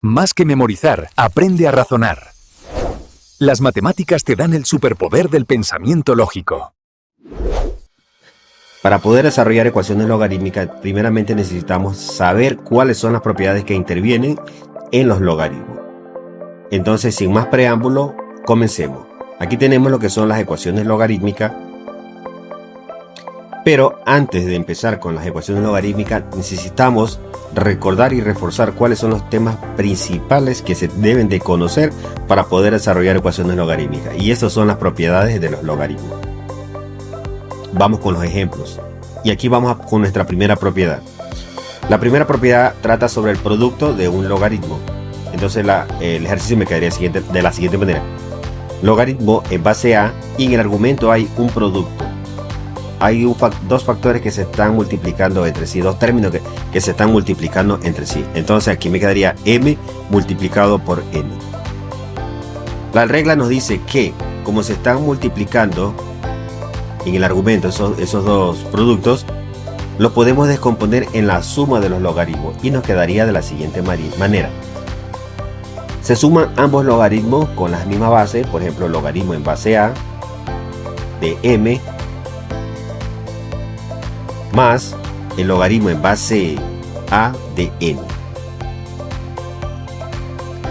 Más que memorizar, aprende a razonar. Las matemáticas te dan el superpoder del pensamiento lógico. Para poder desarrollar ecuaciones logarítmicas, primeramente necesitamos saber cuáles son las propiedades que intervienen en los logaritmos. Entonces, sin más preámbulo, comencemos. Aquí tenemos lo que son las ecuaciones logarítmicas. Pero antes de empezar con las ecuaciones logarítmicas, necesitamos recordar y reforzar cuáles son los temas principales que se deben de conocer para poder desarrollar ecuaciones logarítmicas. Y esas son las propiedades de los logaritmos. Vamos con los ejemplos. Y aquí vamos con nuestra primera propiedad. La primera propiedad trata sobre el producto de un logaritmo. Entonces el ejercicio me quedaría de la siguiente manera. Logaritmo en base a, y en el argumento hay un producto. Hay dos factores que se están multiplicando entre sí, dos términos que se están multiplicando entre sí. Entonces aquí me quedaría m multiplicado por n. La regla nos dice que como se están multiplicando en el argumento esos dos productos, lo podemos descomponer en la suma de los logaritmos y nos quedaría de la siguiente manera. Se suman ambos logaritmos con las mismas bases, por ejemplo, logaritmo en base a de m más el logaritmo en base a de n.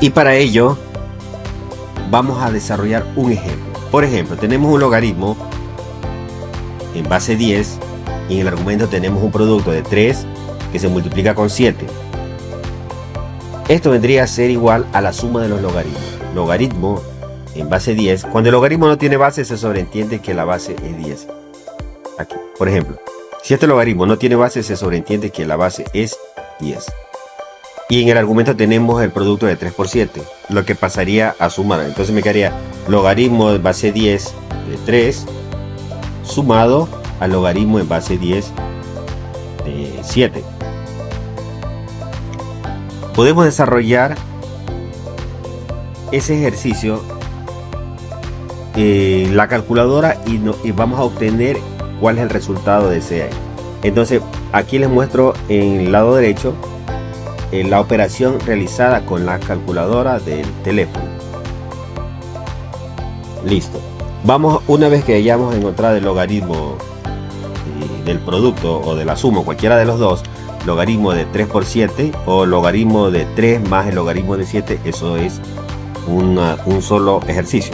Y para ello vamos a desarrollar un ejemplo. Por ejemplo, tenemos un logaritmo en base 10 y en el argumento tenemos un producto de 3 que se multiplica con 7. Esto vendría a ser igual a la suma de los logaritmos. Logaritmo en base 10. Cuando el logaritmo no tiene base, se sobreentiende que la base es 10. Aquí, por ejemplo, si este logaritmo no tiene base, se sobreentiende que la base es 10. Y en el argumento tenemos el producto de 3 por 7, lo que pasaría a sumar. Entonces me quedaría logaritmo en base 10 de 3 sumado al logaritmo en base 10 de 7. Podemos desarrollar ese ejercicio en la calculadora y vamos a obtener cuál es el resultado de ese. Entonces aquí les muestro en el lado derecho la operación realizada con la calculadora del teléfono. Listo. Vamos, una vez que hayamos encontrado el logaritmo del producto o de la suma, cualquiera de los dos, logaritmo de 3 por 7 o logaritmo de 3 más el logaritmo de 7, eso es un solo ejercicio,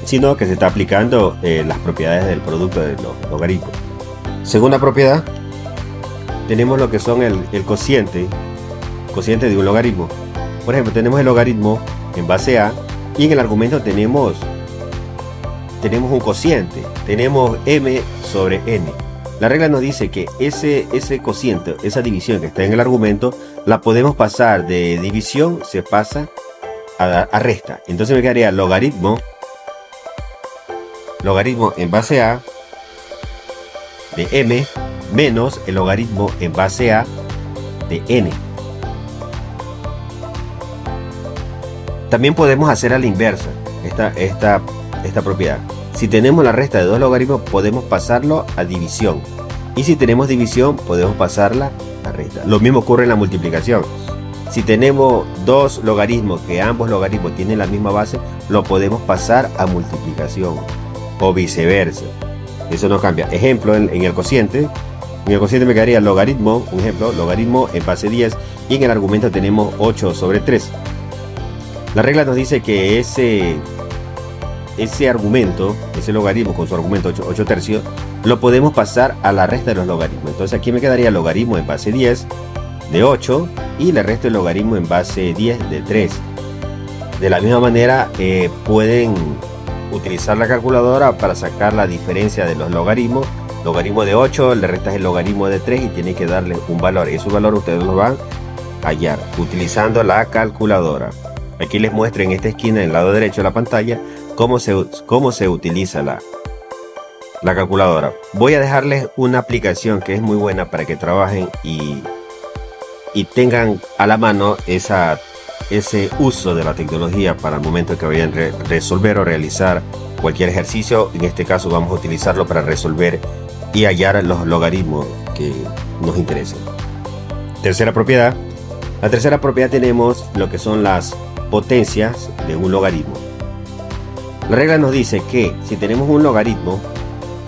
sino que se está aplicando las propiedades del producto de los logaritmos. Segunda propiedad, tenemos lo que son el cociente de un logaritmo. Por ejemplo, tenemos el logaritmo en base a y en el argumento tenemos un cociente, tenemos m sobre n. La regla nos dice que ese cociente, esa división que está en el argumento, la podemos pasar de división, se pasa a resta. Entonces me quedaría logaritmo en base a de m menos el logaritmo en base a de n. También podemos hacer a la inversa esta propiedad. Si tenemos la resta de dos logaritmos, podemos pasarlo a división. Y si tenemos división, podemos pasarla a resta. Lo mismo ocurre en la multiplicación. Si tenemos dos logaritmos que ambos logaritmos tienen la misma base, lo podemos pasar a multiplicación. O viceversa. Eso no cambia. Ejemplo, en el cociente. En el cociente me quedaría logaritmo, un ejemplo, logaritmo en base 10. Y en el argumento tenemos 8 sobre 3. La regla nos dice que ese argumento, ese logaritmo con su argumento 8 tercios, lo podemos pasar a la resta de los logaritmos. Entonces aquí me quedaría logaritmo en base 10 de 8 y le resto el logaritmo en base 10 de 3. De la misma manera pueden utilizar la calculadora para sacar la diferencia de los logaritmos. Logaritmo de 8 le restas el logaritmo de 3 y tiene que darle un valor. Ese valor ustedes lo van a hallar utilizando la calculadora. Aquí les muestro en esta esquina, en el lado derecho de la pantalla, cómo se utiliza la calculadora. Voy a dejarles una aplicación que es muy buena para que trabajen y tengan a la mano ese uso de la tecnología para el momento que vayan a resolver o realizar cualquier ejercicio. En este caso vamos a utilizarlo para resolver y hallar los logaritmos que nos interesen. Tercera propiedad, La tercera propiedad tenemos lo que son las potencias de un logaritmo. La regla nos dice que si tenemos un logaritmo,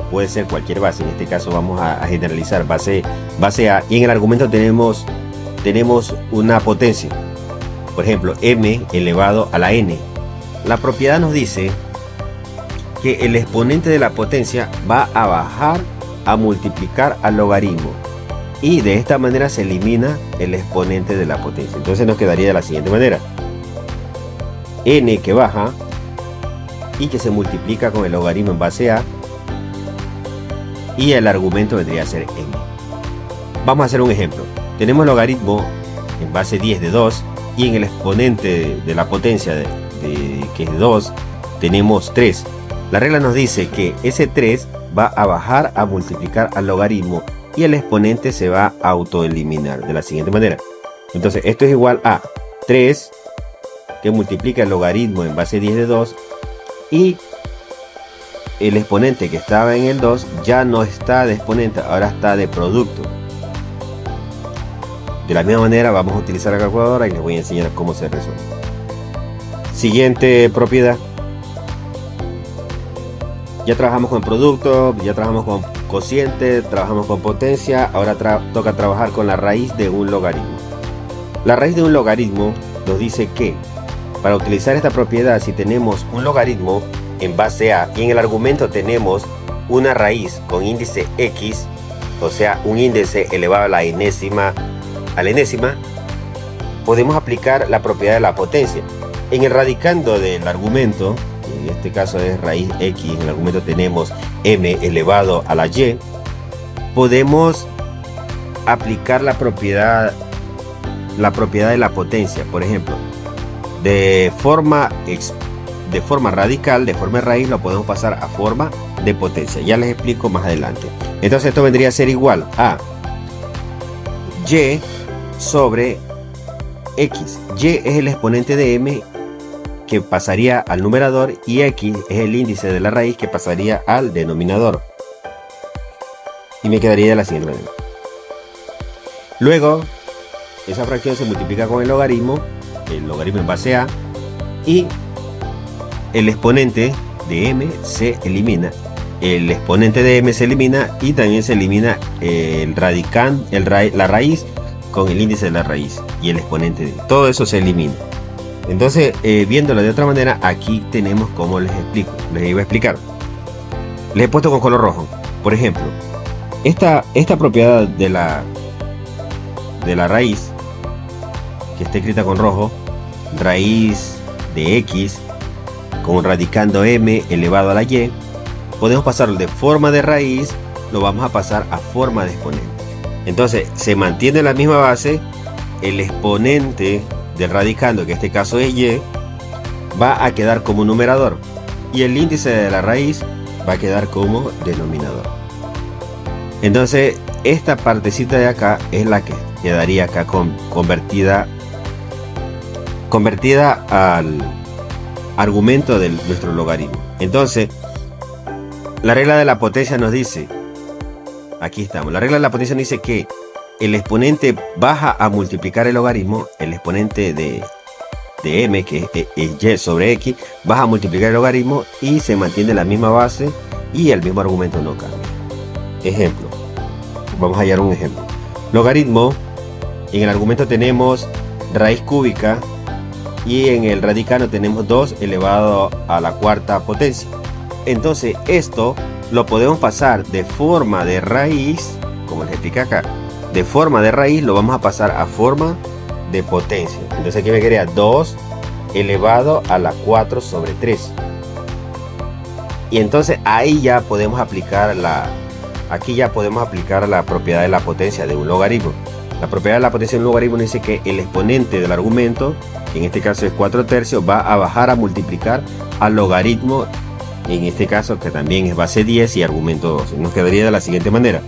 puede ser cualquier base, en este caso vamos a generalizar base A, y en el argumento tenemos una potencia, por ejemplo m elevado a la n. La propiedad nos dice que el exponente de la potencia va a bajar a multiplicar al logaritmo, y de esta manera se elimina el exponente de la potencia. Entonces nos quedaría de la siguiente manera: n que baja y que se multiplica con el logaritmo en base A, y el argumento vendría a ser n. Vamos a hacer un ejemplo. Tenemos logaritmo en base 10 de 2, y en el exponente de la potencia que es 2 tenemos 3. La regla nos dice que ese 3 va a bajar a multiplicar al logaritmo, y el exponente se va a autoeliminar de la siguiente manera. Entonces esto es igual a 3 que multiplica el logaritmo en base 10 de 2, y el exponente que estaba en el 2 ya no está de exponente, ahora está de producto. De la misma manera vamos a utilizar la calculadora y les voy a enseñar cómo se resuelve. Siguiente propiedad. Ya trabajamos con producto, ya trabajamos con cociente, trabajamos con potencia, ahora toca trabajar con la raíz de un logaritmo. La raíz de un logaritmo nos dice que para utilizar esta propiedad, si tenemos un logaritmo en base A y en el argumento tenemos una raíz con índice x, o sea un índice elevado a la enésima, podemos aplicar la propiedad de la potencia. En el radicando del argumento, en este caso es raíz x, en el argumento tenemos m elevado a la y, podemos aplicar la propiedad de la potencia. Por ejemplo, de forma radical, de forma de raíz, lo podemos pasar a forma de potencia. Ya les explico más adelante. Entonces esto vendría a ser igual a y sobre x. Y es el exponente de m que pasaría al numerador, y x es el índice de la raíz que pasaría al denominador. Y me quedaría de la siguiente manera. Luego, esa fracción se multiplica con el logaritmo en base A, y el exponente de m se elimina. El exponente de m se elimina, y también se elimina la raíz con el índice de la raíz y el exponente de todo eso se elimina. Entonces, viéndolo de otra manera, aquí tenemos como les iba a explicar. Les he puesto con color rojo. Por ejemplo, esta propiedad de la raíz, que está escrita con rojo, raíz de x con radicando m elevado a la y, podemos pasarlo de forma de raíz, lo vamos a pasar a forma de exponente. Entonces se mantiene la misma base, el exponente del radicando, que en este caso es y, va a quedar como numerador, y el índice de la raíz va a quedar como denominador. Entonces esta partecita de acá es la que quedaría acá convertida al argumento de nuestro logaritmo. Entonces la regla de la potencia nos dice, aquí estamos, la regla de la potencia nos dice que el exponente baja a multiplicar el logaritmo, el exponente de m, que es y sobre x, baja a multiplicar el logaritmo y se mantiene la misma base y el mismo argumento no cambia. Ejemplo, vamos a hallar un ejemplo. Logaritmo, en el argumento tenemos raíz cúbica, y en el radicando tenemos 2 elevado a la cuarta potencia. Entonces esto lo podemos pasar de forma de raíz, como les expliqué acá, de forma de raíz lo vamos a pasar a forma de potencia. Entonces aquí me quedaría 2 elevado a la 4 sobre 3. Y entonces ahí ya podemos aplicar la propiedad de la potencia de un logaritmo. La propiedad de la potencia de un logaritmo dice que el exponente del argumento, que en este caso es 4/3, va a bajar a multiplicar al logaritmo, en este caso que también es base 10 y argumento 12. Nos quedaría de la siguiente manera.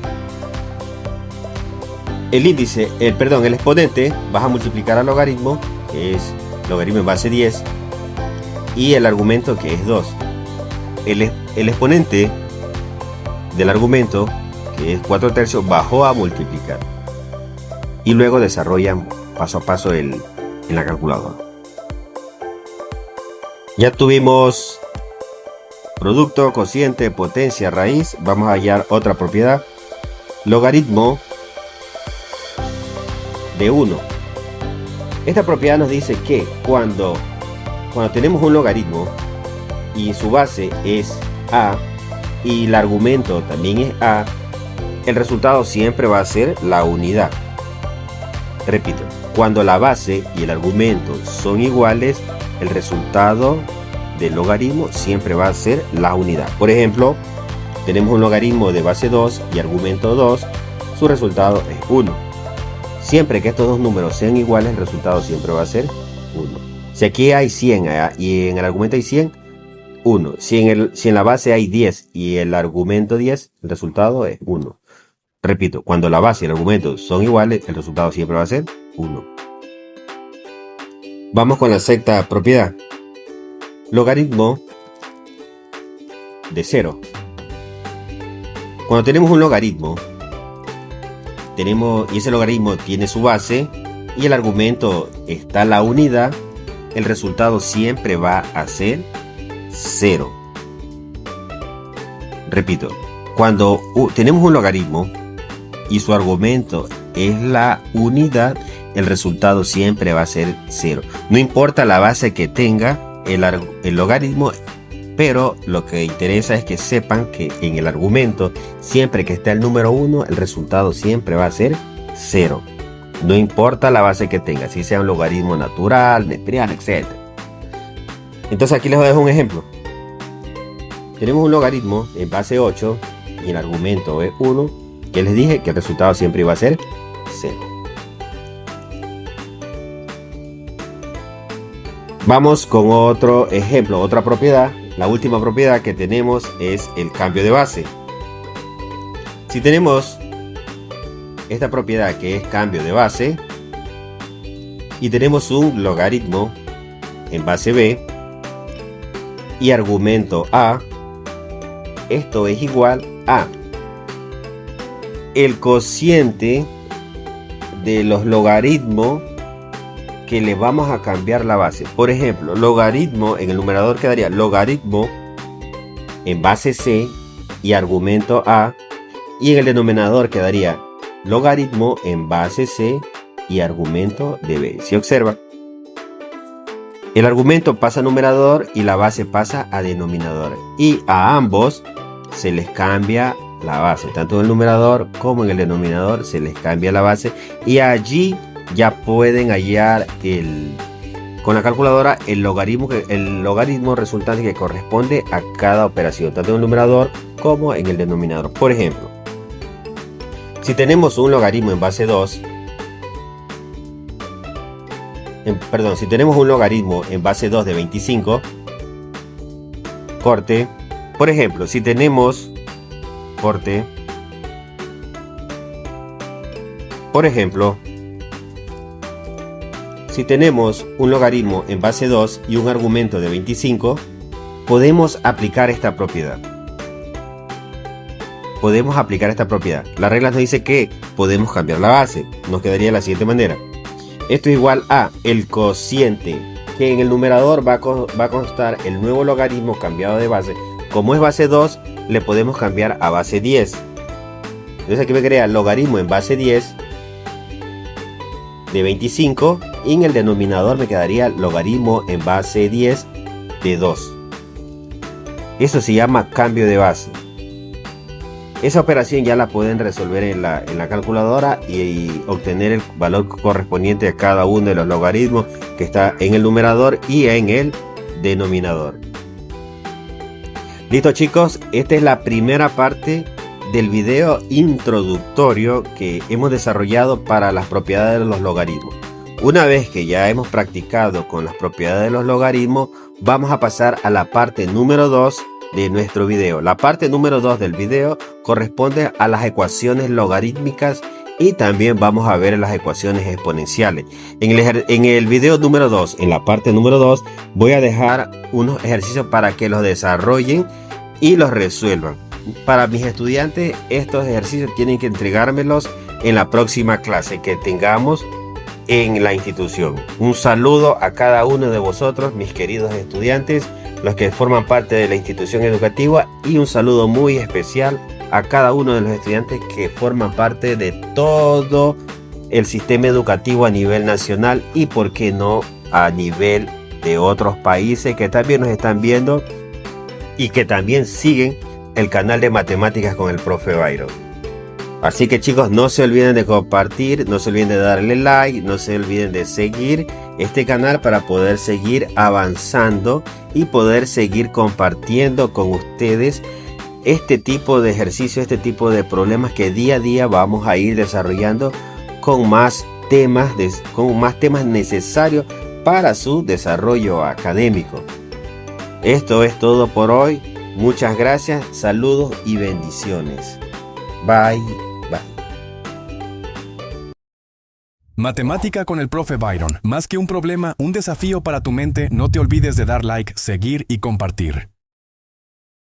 El exponente baja a multiplicar al logaritmo, que es logaritmo en base 10, y el argumento, que es 2. El exponente del argumento, que es 4/3, bajó a multiplicar. Y luego desarrollan paso a paso en la calculadora. Ya tuvimos producto, cociente, potencia, raíz. Vamos a hallar otra propiedad. Logaritmo de 1. Esta propiedad nos dice que cuando tenemos un logaritmo y su base es a y el argumento también es a, el resultado siempre va a ser la unidad. Repito, cuando la base y el argumento son iguales, el resultado del logaritmo siempre va a ser la unidad. Por ejemplo, tenemos un logaritmo de base 2 y argumento 2, su resultado es 1. Siempre que estos dos números sean iguales, el resultado siempre va a ser 1. Si aquí hay 100 y en el argumento hay 100, 1. Si en la base hay 10 y el argumento 10, el resultado es 1. Repito, cuando la base y el argumento son iguales, el resultado siempre va a ser 1. Vamos con la sexta propiedad. Logaritmo de 0. Cuando tenemos un logaritmo, y ese logaritmo tiene su base y el argumento está la unidad, el resultado siempre va a ser 0. Repito, cuando tenemos un logaritmo y su argumento es la unidad, el resultado siempre va a ser 0. No importa la base que tenga el logaritmo, pero lo que interesa es que sepan que en el argumento, siempre que esté el número 1, el resultado siempre va a ser 0. No importa la base que tenga, si sea un logaritmo natural, neperiano, etc. Entonces aquí les dejo un ejemplo. Tenemos un logaritmo en base 8 y el argumento es 1, que les dije que el resultado siempre iba a ser 0. Vamos con otro ejemplo, otra propiedad. La última propiedad que tenemos es el cambio de base. Si tenemos esta propiedad que es cambio de base y tenemos un logaritmo en base b y argumento a, esto es igual a el cociente de los logaritmos que le vamos a cambiar la base. Por ejemplo, logaritmo en el numerador quedaría logaritmo en base c y argumento a, y en el denominador quedaría logaritmo en base c y argumento de b. Si observa, el argumento pasa a numerador y la base pasa a denominador, y a ambos se les cambia la base, tanto en el numerador como en el denominador se les cambia la base, y allí ya pueden hallar con la calculadora el logaritmo resultante que corresponde a cada operación, tanto en el numerador como en el denominador. Por ejemplo, si tenemos un logaritmo en base 2, si tenemos un logaritmo en base 2 de 25, corte. Por ejemplo, si tenemos corte, por ejemplo, si tenemos un logaritmo en base 2 y un argumento de 25, podemos aplicar esta propiedad. La regla nos dice que podemos cambiar la base. Nos quedaría de la siguiente manera. Esto es igual a el cociente, que en el numerador va a constar el nuevo logaritmo cambiado de base. Como es base 2, le podemos cambiar a base 10. Entonces aquí me quedaría logaritmo en base 10 de 25, y en el denominador me quedaría logaritmo en base 10 de 2. Eso se llama cambio de base. Esa operación ya la pueden resolver en la calculadora y obtener el valor correspondiente a cada uno de los logaritmos que está en el numerador y en el denominador. Listo, chicos, esta es la primera parte del video introductorio que hemos desarrollado para las propiedades de los logaritmos. Una vez que ya hemos practicado con las propiedades de los logaritmos, vamos a pasar a la parte número 2 de nuestro video. La parte número 2 del video corresponde a las ecuaciones logarítmicas y también vamos a ver las ecuaciones exponenciales. En el video número 2, en la parte número 2, voy a dejar unos ejercicios para que los desarrollen y los resuelvan. Para mis estudiantes, estos ejercicios tienen que entregármelos en la próxima clase que tengamos en la institución. Un saludo a cada uno de vosotros, mis queridos estudiantes, los que forman parte de la institución educativa, y un saludo muy especial a cada uno de los estudiantes que forman parte de todo el sistema educativo a nivel nacional y, por qué no, a nivel de otros países que también nos están viendo y que también siguen el canal de matemáticas con el profe Byron. Así que, chicos, no se olviden de compartir, no se olviden de darle like, no se olviden de seguir este canal para poder seguir avanzando y poder seguir compartiendo con ustedes este tipo de ejercicio, este tipo de problemas que día a día vamos a ir desarrollando con más temas necesarios para su desarrollo académico. Esto es todo por hoy. Muchas gracias, saludos y bendiciones. Bye. Matemática con el profe Byron. Más que un problema, un desafío para tu mente. No te olvides de dar like, seguir y compartir.